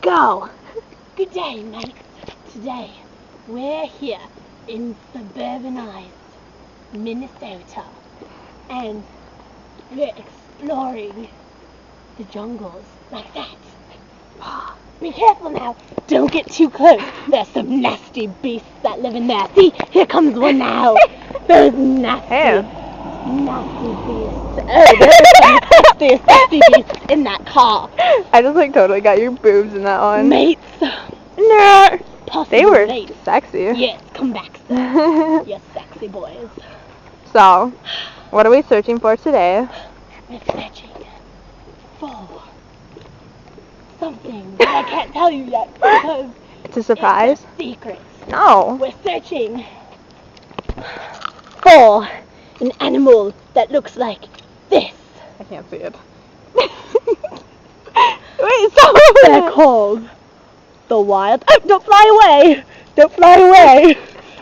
go. Good day, mates. Today, we're here in suburbanized Minnesota, and we're exploring the jungles like that. Be careful now. Don't get too close. There's some nasty beasts that live in there. See, here comes one now. Those nasty beasts. Oh, there's some nasty beasts in that car. I just totally got your boobs in that one. Mates. No. Possibly They were mates. sexy. Yes, come back, sir. Yes, sexy boys. So, what are we searching for today? We're searching for something that I can't tell you yet because It's a surprise? it's a secret. No. We're searching for an animal that looks like this. I can't see it. Wait, so They're called the wild. Oh, don't fly away! Don't fly away!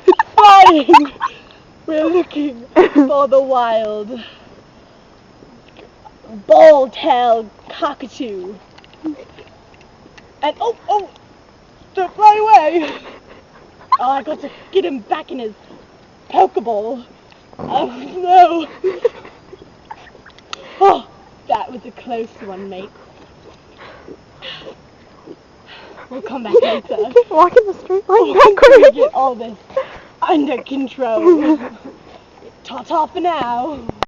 It's flying! We're looking for the wild ball-tailed cockatoo. And oh! Don't fly away! Oh, I got to get him back in his Pokeball. Oh no! Oh, that was a close one, mate. We'll come back later. Keep walking the straight line Once we backwards. get all this under control. Ta-ta for now.